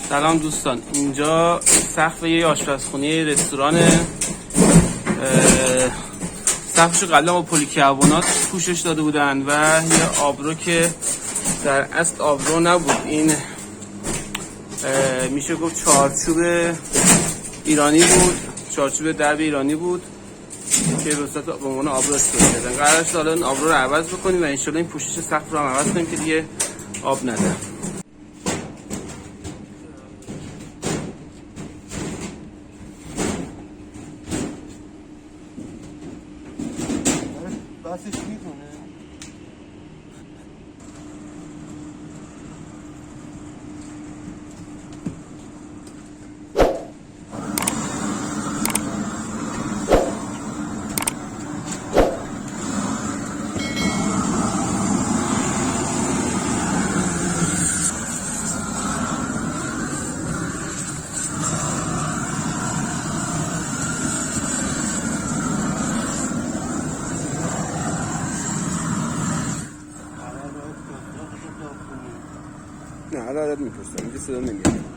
سلام دوستان، اینجا سقف یه آشپزخانه رستورانه. سقفشو قبلا با پلیکربنات پوشش داده بودن و یه آبرو که در اصل آبرو نبود، این میشه گفت چارچوب ایرانی بود، چارچوب درب ایرانی بود که به صورت به عنوان آبرو استفاده کردن. قرار شد حالا این آبرو رو عوض بکنیم و ان شاءالله این پوشش سقف رو هم عوض کنیم که دیگه آب نده. بسش میکنه. نه حالا عدد میپرستم، اینجا صدا نمیاد.